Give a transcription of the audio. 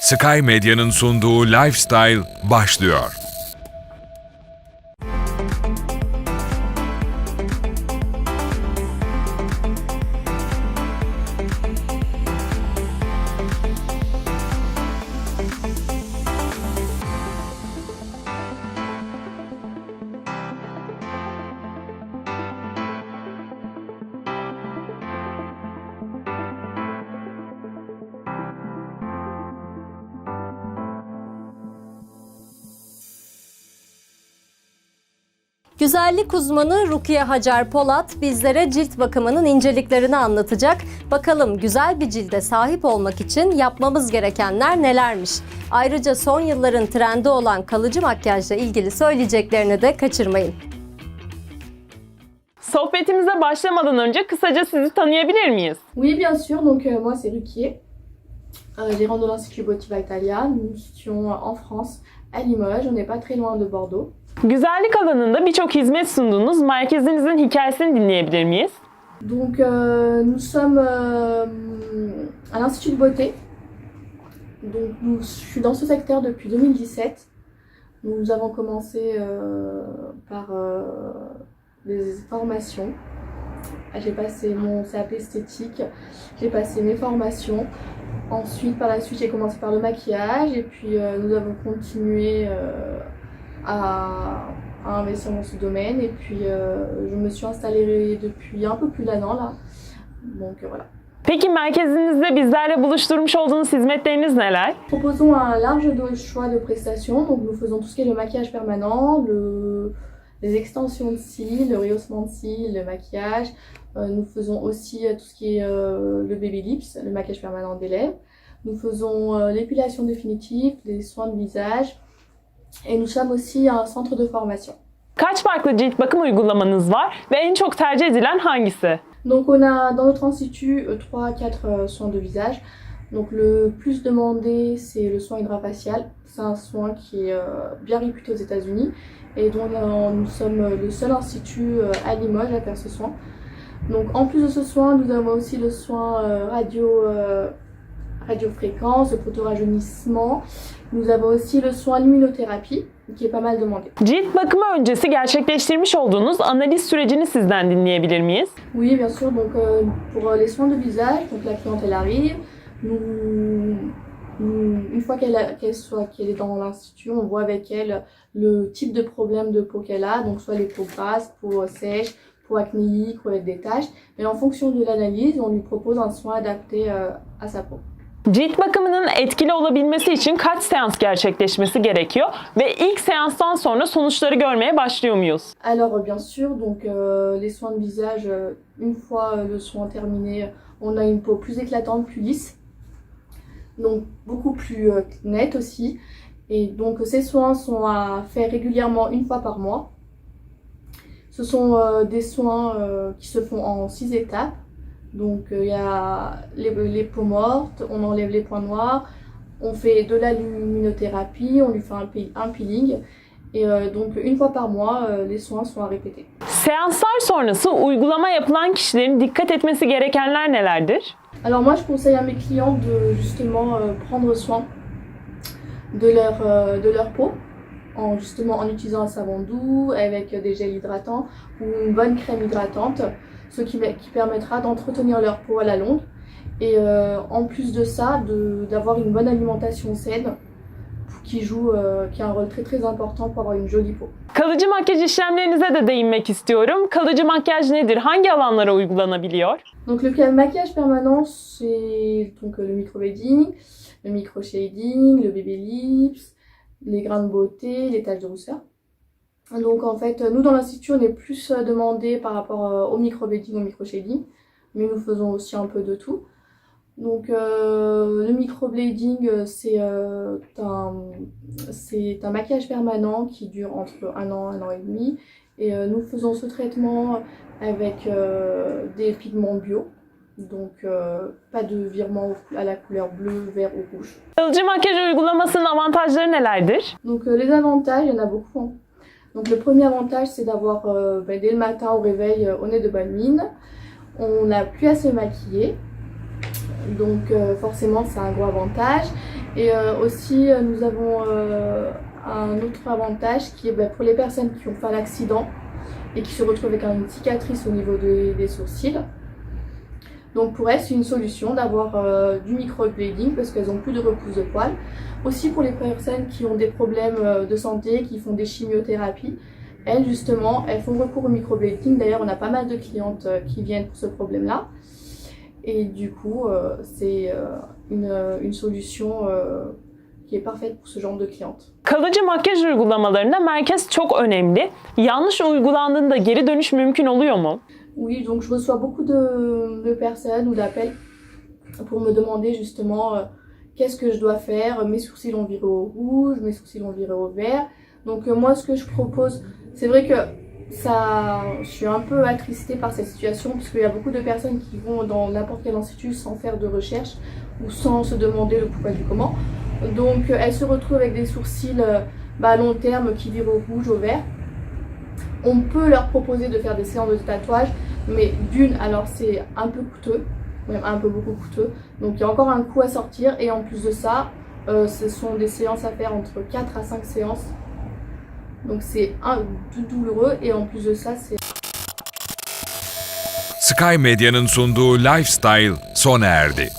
Sky Medya'nın sunduğu Lifestyle başlıyor. Güzellik uzmanı Rukiye Hacer Polat bizlere cilt bakımının inceliklerini anlatacak. Bakalım güzel bir cilde sahip olmak için yapmamız gerekenler nelermiş? Ayrıca son yılların trendi olan kalıcı makyajla ilgili söyleyeceklerini de kaçırmayın. Sohbetimize başlamadan önce kısaca sizi tanıyabilir miyiz? Oui, bien sûr. Donc, moi, c'est Ruquier, gérante de l'Institut Botiva Italia. Nous étions en France, à Limoges. On n'est pas très loin de Bordeaux. Güzellik alanında birçok hizmet sunduğunuz merkezinizin hikayesini dinleyebilir miyiz? Donc, nous sommes à l'Institut de Beauté. Donc, je suis dans ce secteur depuis 2017. Nous avons commencé par des formations. J'ai passé mon CAP esthétique, j'ai passé mes formations. Ensuite, par la suite, j'ai commencé par le maquillage et puis nous avons continué à investir dans ce domaine et puis je me suis installée depuis un peu plus d'un an là. Donc voilà. Peki merkezinizde bizlerle buluşturmuş olduğunuz hizmetleriniz neler? Nous proposons un large choix de prestations. Donc nous faisons tout ce qui est le maquillage permanent, les extensions de cils, le rehaussement de cils, le maquillage. Nous faisons aussi tout ce qui est le baby lips, le maquillage permanent des lèvres. Nous faisons l'épilation définitive, les soins de visage. Et nous sommes aussi un centre de formation. Kaç farklı cilt bakım uygulamanız var ve en çok tercih edilen hangisi? Donc on a dans notre institut 3-4 soins de visage. Donc le plus demandé c'est le soin hydrafacial. C'est un soin qui est bien réputé aux États-Unis et dont nous sommes le seul institut à Limoges à faire ce soin. Donc en plus de ce soin, nous avons aussi le soin radiofréquence, le photorajeunissement. Nous avons aussi le soin luminothérapie qui est pas mal demandé. Cilt bakımı öncesi gerçekleştirmiş olduğunuz analiz sürecini sizden dinleyebilir miyiz? Oui, bien sûr. Donc pour les soins de visage, donc la cliente elle arrive, une fois qu'elle est dans l'institut, on voit avec elle le type de problème de peau qu'elle a, donc soit les peaux grasses, peau sèche, peau acnéique ou avec des taches. Et en fonction de l'analyse, on lui propose un soin adapté à sa peau. Cilt bakımının etkili olabilmesi için kaç seans gerçekleşmesi gerekiyor ve ilk seanstan sonra sonuçları görmeye başlıyor muyuz? Alors bien sûr, donc les soins de visage, une fois le soin terminé, on a une peau plus éclatante, plus lisse, donc beaucoup plus nette aussi. Et donc ces soins sont à faire régulièrement une fois par mois. Ce sont des soins qui se font en 6 étapes. Donc il y a les peaux mortes, on enlève les points noirs, on fait de la luminothérapie, on lui fait un peeling. Et donc une fois par mois, les soins sont à répéter. Seanslar sonrası uygulama yapılan kişilerin dikkat etmesi gerekenler nelerdir? Alors moi je conseille à mes clients de justement prendre soin de leur peau en utilisant un savon doux avec des gels hydratants ou une bonne crème hydratante, ce qui permettra d'entretenir leur peau à la longue et en plus de ça d'avoir une bonne alimentation saine qui a un rôle très très important pour avoir une jolie peau. Kalıcı makyaj işlemlerinize de değinmek istiyorum. Kalıcı makyaj nedir? Hangi alanlara uygulanabiliyor? Donc le maquillage permanent c'est donc le microblading, le micro-shading, le baby lips, les grains de beauté, les taches de rousseur. Donc en fait, nous dans l'institut, on est plus demandé par rapport au microblading, au micro-shading, mais nous faisons aussi un peu de tout. Donc le microblading, c'est un maquillage permanent qui dure entre un an et demi. Et nous faisons ce traitement avec des pigments bio. Donc pas de virement à la couleur bleu, vert ou rouge. Kalıcı makyaj uygulamasının avantajları nelerdir? Donc les avantages, il y en a beaucoup. Hein. Donc le premier avantage, c'est d'avoir dès le matin au réveil, on est de bonne mine. On n'a plus à se maquiller. Donc forcément, c'est un gros avantage. Et aussi, nous avons un autre avantage qui est pour les personnes qui ont fait un accident et qui se retrouvent avec une cicatrice au niveau des sourcils. Donc pour elles, c'est une solution d'avoir du microblading parce qu'elles n'ont plus de repousse de poils. Aussi pour les personnes qui ont des problèmes de santé, qui font des chimiothérapies, elles justement, elles font recours au microblading. D'ailleurs, on a pas mal de clientes qui viennent pour ce problème-là. Et du coup, c'est une solution qui est parfaite pour ce genre de clientes. Kalıcı makyaj uygulamalarında merkez çok önemli. Yanlış uygulandığında geri dönüş mümkün oluyor mu? Oui, donc je reçois beaucoup de personnes ou d'appels pour me demander justement qu'est-ce que je dois faire. Mes sourcils ont viré au rouge, mes sourcils ont viré au vert. Donc moi, ce que je propose, c'est vrai que je suis un peu attristée par cette situation puisqu'il y a beaucoup de personnes qui vont dans n'importe quel institut sans faire de recherche ou sans se demander le pourquoi du comment. Donc elles se retrouvent avec des sourcils à long terme qui virent au rouge, au vert. On peut leur proposer de faire des séances de tatouage, mais d'une, alors c'est un peu coûteux, même un peu beaucoup coûteux. Donc il y a encore un coût à sortir et en plus de ça, ce sont des séances à faire entre 4 à 5 séances. Donc c'est douloureux et en plus de ça, c'est... Sky Medya'nın sunduğu Lifestyle sona erdi.